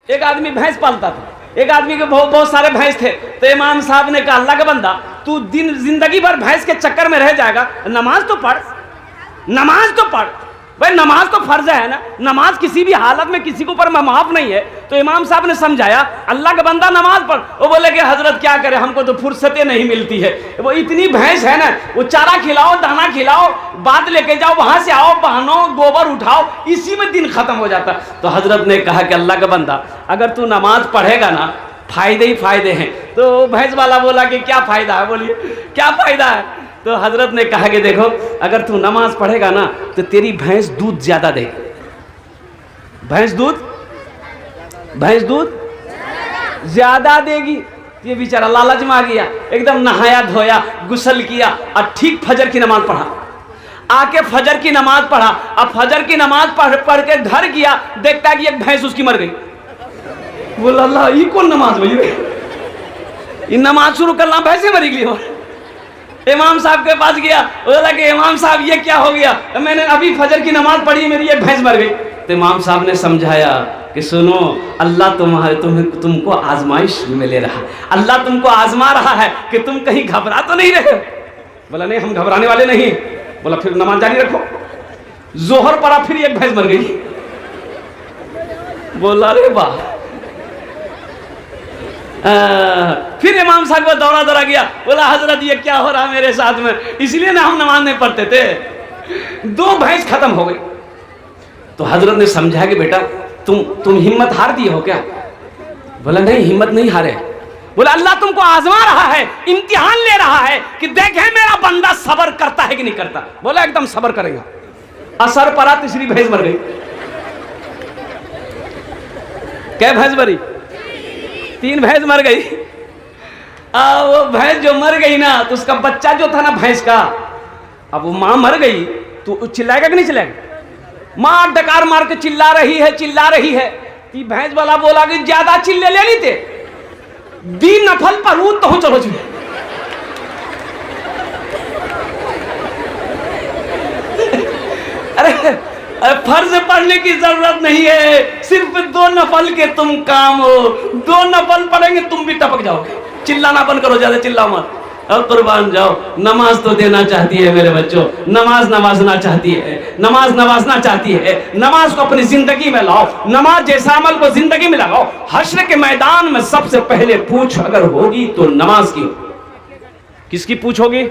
एक आदमी भैंस पालता था, एक आदमी के बहुत सारे भैंस थे। तो इमाम साहब ने कहा, अल्लाह का बंदा, तू जिंदगी भर भैंस के चक्कर में रह जाएगा, नमाज तो पढ़, नमाज तो पढ़। भाई नमाज तो फर्ज है ना, नमाज किसी भी हालत में किसी के ऊपर माफ नहीं है। तो इमाम साहब ने समझाया, अल्लाह का बंदा नमाज पढ़। वो बोले कि हजरत क्या करे, हमको तो फुर्सतें नहीं मिलती है। वो इतनी भैंस है ना, वो चारा खिलाओ, दाना खिलाओ, बात लेके जाओ, वहां से आओ, बहनो, गोबर उठाओ, इसी में दिन खत्म हो जाता। तो हजरत ने कहा कि अल्लाह का बंदा, अगर तू नमाज पढ़ेगा ना, फायदे ही फायदे हैं। तो भैंस वाला बोला कि क्या फायदा है, बोलिए क्या फायदा है। तो हजरत ने कहा कि देखो, अगर तू नमाज पढ़ेगा ना तो तेरी भैंस दूध ज्यादा देगी, भैंस दूध ज्यादा देगी। ये बेचारा लालच में आ गया, एकदम नहाया धोया, गुस्ल किया और ठीक फजर की नमाज पढ़ा। आके फजर की नमाज पढ़ा। अब फजर की नमाज पढ़ के घर गया, देखता कि एक भैंस उसकी मर गई। बोला अल्लाह, ये कौन नमाज हुई, ये नमाज शुरू करना भैंसे मरी गई। इमाम साहब के पास गया, बोला कि इमाम साहब ये क्या हो गया, मैंने अभी फजर की नमाज पढ़ी, मेरी एक भैंस मर गई। तो इमाम साहब ने समझाया कि सुनो, अल्लाह तुमको आजमाइश में ले रहा, अल्लाह तुमको आजमा रहा है कि तुम कहीं घबरा तो नहीं रहे। बोला नहीं, हम घबराने वाले नहीं। बोला फिर नमाज जारी रखो। जोहर पड़ा, फिर एक भैंस मर गई। बोला अरे वाह। फिर इमाम साहब को दौड़ा गया, बोला हजरत ये क्या हो रहा मेरे साथ में, इसलिए ना हम नमाज नहीं पढ़ते थे। 2 भैंस खत्म हो गई। तो हजरत ने समझा कि बेटा तुम हिम्मत हार दिए हो क्या। बोला नहीं, हिम्मत नहीं हारे। बोला अल्लाह तुमको आजमा रहा है, इम्तिहान ले रहा है कि देखे मेरा बंदा सब्र करता है कि नहीं करता। बोला एकदम सब्र करेगा। असर पड़ा, तीसरी भैंस मर गई। क्या भैंस मरी? 3 भैंस मर गई। वो भैंस जो मर गई ना, तो उसका बच्चा जो था ना भैंस का, अब वो मां मर गई तो चिल्लाएगा कि नहीं चिल्लाएगा। मां डकार मार के चिल्ला रही है। ती भैंस वाला बोला कि ज्यादा चिल्ले ले ली थे, दी नफल पर ऊत तो चलो जी। अरे फर्ज पढ़ने की जरूरत नहीं है, सिर्फ 2 नफल के तुम काम हो। 2 नफल पढ़ेंगे तुम भी टपक जाओगे। चिल्लाना बंद करो, ज्यादा चिल्लाओ मत। अब कुर्बान जाओ। नमाज तो देना चाहती है मेरे बच्चों, नमाज नवाजना चाहती है, नमाज नवाजना चाहती है। नमाज को अपनी जिंदगी में लाओ, नमाज जैसा अमल को जिंदगी में लगाओ। हश्र के मैदान में सबसे पहले पूछ अगर होगी तो नमाज की। किसकी पूछ होगी?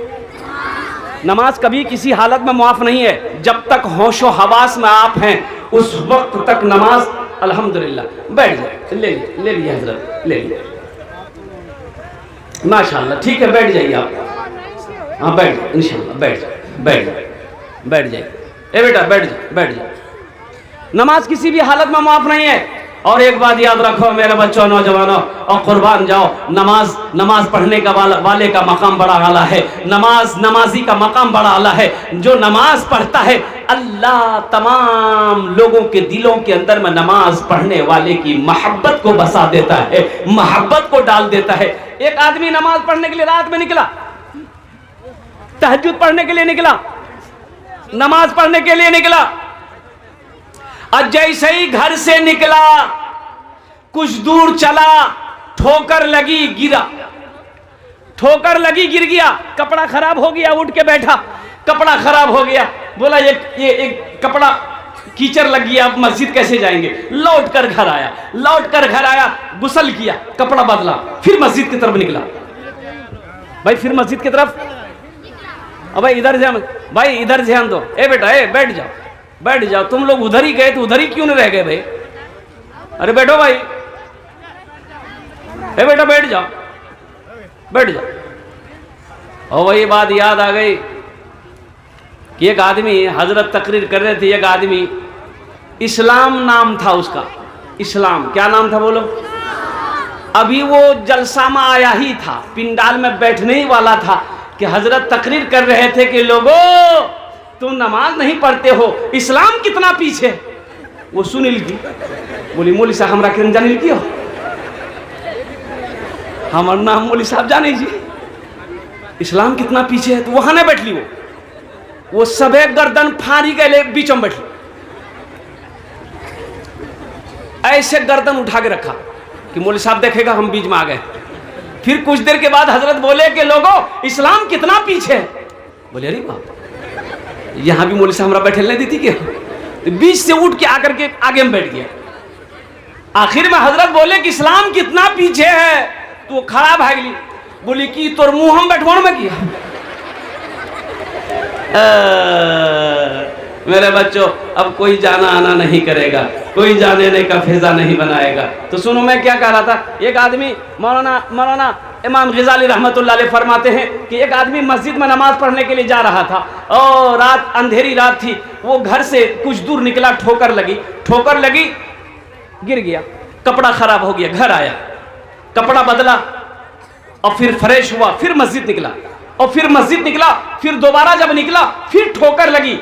नमाज कभी किसी हालत में मुआफ नहीं है। जब तक होशो हवास में आप हैं उस वक्त तक नमाज। अल्हम्दुलिल्लाह, बैठ जाए। ले लीजिए हजरत, ले लीजिए। माशाअल्लाह, ठीक है, बैठ जाइए आप। हाँ बैठ, इंशाअल्लाह बैठ जाइए। ए बेटा बैठ जाओ। नमाज किसी भी हालत में मुआफ नहीं है। और एक बात याद रखो मेरे बच्चों, नौजवानों, और कुर्बान जाओ, नमाज पढ़ने का वाले का मकाम बड़ा आला है। नमाजी का मकाम बड़ा आला है। जो नमाज पढ़ता है, अल्लाह तमाम लोगों के दिलों के अंदर में नमाज पढ़ने वाले की मोहब्बत को बसा देता है, मोहब्बत को डाल देता है। एक आदमी नमाज पढ़ने के लिए रात में निकला, तहज्जुद पढ़ने के लिए निकला, नमाज पढ़ने के लिए निकला, और जैसे ही घर से निकला कुछ दूर चला, ठोकर लगी, गिर गया। कपड़ा खराब हो गया, उठ के बैठा, कपड़ा खराब हो गया। बोला ये एक कपड़ा कीचड़ लग गया, अब मस्जिद कैसे जाएंगे। लौट कर घर आया, गुस्ल किया, कपड़ा बदला, फिर मस्जिद की तरफ निकला। भाई फिर मस्जिद की तरफ, अब भाई इधर ध्यान दो। ए बेटा, बैठ जाओ। तुम लोग उधर ही गए तो उधर ही क्यों नहीं रह गए भाई? अरे बैठो भाई, ए बेटा बैठ जाओ। और वही बात याद आ गई कि एक आदमी, हजरत तकरीर कर रहे थे, एक आदमी, इस्लाम नाम था उसका। इस्लाम क्या नाम था बोलो? अभी वो जलसा में आया ही था, पिंडाल में बैठने ही वाला था कि हजरत तकरीर कर रहे थे कि लोगों तुम नमाज नहीं पढ़ते हो, इस्लाम कितना पीछे। वो सुनील की बोली, मौली साहब हमरा किरण जानिल की हो, हमारा नाम मौली साहब जाने जी, इस्लाम कितना पीछे है। तो वहां नहीं बैठ ली, वो सबे गर्दन फाड़ी के ले बीच में बैठ ली। ऐसे गर्दन उठा के रखा कि मौलवी साहब देखेगा हम बीच में आ गए। फिर कुछ देर के बाद हजरत बोले कि लोगों इस्लाम कितना पीछे है। बोले अरे बाप, यहाँ भी मौलवी साहब हमरा बैठे नहीं दी थी क्या? तो बीच से उठ के आकर के आगे में बैठ गया। आखिर में हजरत बोले कि इस्लाम कितना पीछे है, तो खड़ा भागली। बोली कि तोर मुंह हम बैठवान में किया। मेरे बच्चों, अब कोई जाना आना नहीं करेगा, कोई जाने का फेजा नहीं बनाएगा। तो सुनो मैं क्या कह रहा था। एक आदमी मौलाना इमाम ग़ज़ाली रहमतुल्लाह अलैह फरमाते हैं कि एक आदमी मस्जिद में नमाज पढ़ने के लिए जा रहा था और रात अंधेरी रात थी। वो घर से कुछ दूर निकला, ठोकर लगी, गिर गया, कपड़ा खराब हो गया। घर आया, कपड़ा बदला और फिर फ्रेश हुआ, फिर मस्जिद निकला और फिर मस्जिद निकला, फिर दोबारा जब निकला फिर ठोकर लगी,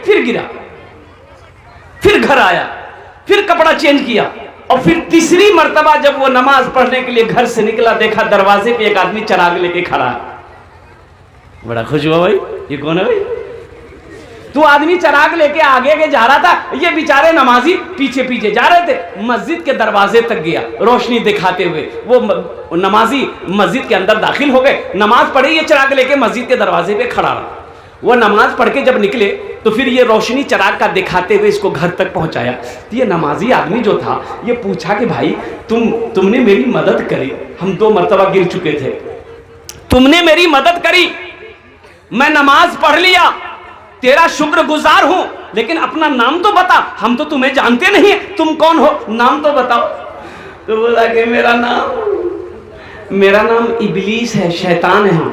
फिर गिरा, फिर घर आया, फिर कपड़ा चेंज किया और फिर तीसरी मर्तबा जब वो नमाज पढ़ने के लिए घर से निकला, देखा दरवाजे पे एक आदमी चिराग लेके खड़ा है। बड़ा खुश हुआ, भाई ये कौन है भाई? तो आदमी चिराग लेके आगे के जा रहा था, ये बेचारे नमाजी पीछे पीछे जा रहे थे। मस्जिद के दरवाजे तक गया रोशनी दिखाते हुए। वो नमाजी मस्जिद के अंदर दाखिल हो गए, नमाज पढ़ी, ये चिराग लेके मस्जिद के दरवाजे पे खड़ा रहा। वो नमाज पढ़ के जब निकले तो फिर ये रोशनी चिराग का दिखाते हुए इसको घर तक पहुंचाया। तो ये नमाजी आदमी जो था ये पूछा कि भाई तुमने मेरी मदद करी, हम 2 मरतबा गिर चुके थे, तुमने मेरी मदद करी, मैं नमाज पढ़ लिया, तेरा शुक्रगुजार हूं, लेकिन अपना नाम तो बता, हम तो तुम्हें जानते नहीं, तुम कौन हो, नाम तो बताओ। तो बोला कि मेरा नाम इबलीस है, शैतान है। हम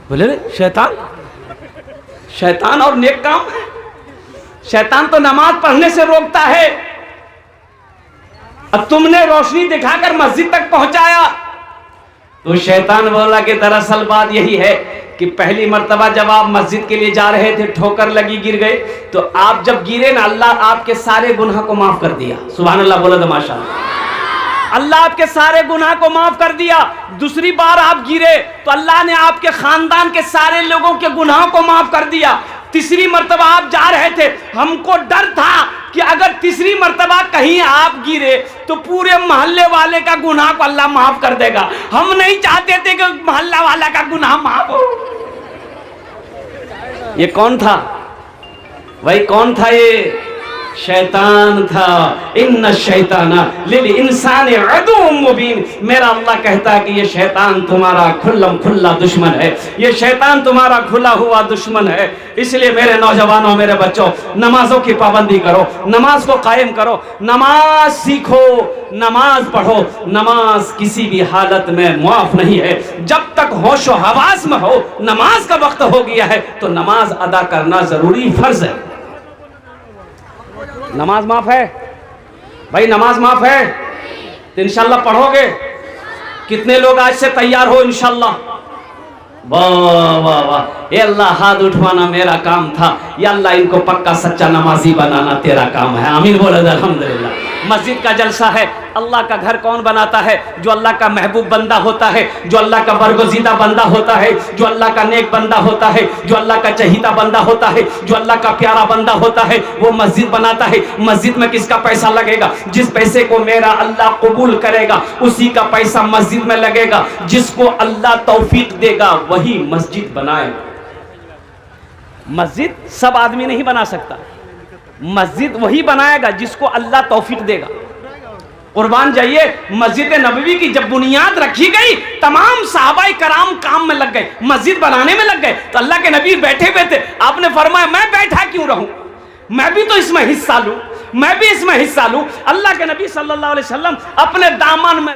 बोले शैतान और नेक काम? शैतान तो नमाज पढ़ने से रोकता है, अब तुमने रोशनी दिखाकर मस्जिद तक पहुंचाया। तो शैतान बोला कि दरअसल बात यही है कि पहली मर्तबा जब आप मस्जिद के लिए जा रहे थे, ठोकर लगी, गिर गए, तो आप जब गिरे ना, अल्लाह आपके सारे गुनाह को माफ कर दिया। सुभान अल्लाह, बोलो तो माशाअल्लाह। अल्लाह आपके सारे गुनाह को माफ कर दिया। दूसरी बार आप गिरे तो अल्लाह ने आपके खानदान के सारे लोगों के गुनाह को माफ कर दिया। तीसरी मर्तबा आप जा रहे थे, हमको डर था कि अगर तीसरी मर्तबा कहीं आप गिरे तो पूरे मोहल्ले वाले का गुनाह को अल्लाह माफ कर देगा। हम नहीं चाहते थे कि मोहल्ला वाला का गुनाह माफ हो। ये कौन था भाई? कौन था? ये शैतान था। इन्ना शैताना लिल इंसानी अदुव्वुम मुबीन। मेरा अल्लाह कहता है कि ये शैतान तुम्हारा खुल्लम खुल्ला दुश्मन है, ये शैतान तुम्हारा खुला हुआ दुश्मन है। इसलिए मेरे नौजवानों, मेरे बच्चों, नमाजों की पाबंदी करो, नमाज को कायम करो, नमाज सीखो, नमाज पढ़ो। नमाज किसी भी हालत में मुआफ नहीं है। जब तक होशो हवास में हो, नमाज का वक्त हो गया है तो नमाज अदा करना जरूरी, फर्ज है। नमाज माफ है भाई? नमाज माफ है तो इंशाल्लाह पढ़ोगे? कितने लोग आज से तैयार हो इंशाल्लाह? वाह वाह वाह, ये अल्लाह हाथ उठवाना मेरा काम था, या अल्लाह इनको पक्का सच्चा नमाजी बनाना तेरा काम है। आमीन बोलो अल्हम्दुलिल्लाह। मस्जिद का जलसा है। अल्लाह का घर कौन बनाता है? जो अल्लाह का महबूब बंदा होता है, जो अल्लाह का बरगुज़ीदा बंदा होता है, जो अल्लाह का नेक बंदा होता है, जो अल्लाह का चहीता बंदा होता है, जो अल्लाह का प्यारा बंदा होता है, वो मस्जिद बनाता है। मस्जिद में किसका पैसा लगेगा? जिस पैसे को मेरा अल्लाह कबूल करेगा उसी का पैसा मस्जिद में लगेगा। जिसको अल्लाह तौफीक देगा वही मस्जिद बनाए। मस्जिद सब आदमी नहीं बना सकता, मस्जिद वही बनाएगा जिसको अल्लाह तौफीक देगा। कुर्बान जाइए, मस्जिद नबवी की जब बुनियाद रखी गई, तमाम सहाबाए कराम काम में लग गए, मस्जिद बनाने में लग गए। तो अल्लाह के नबी बैठे हुए थे, आपने फरमाया मैं बैठा क्यों रहूं, मैं भी तो इसमें हिस्सा लूं, मैं भी इसमें हिस्सा लूं। अल्लाह के नबी सल्लल्लाहु अलैहि वसल्लम अपने दामन में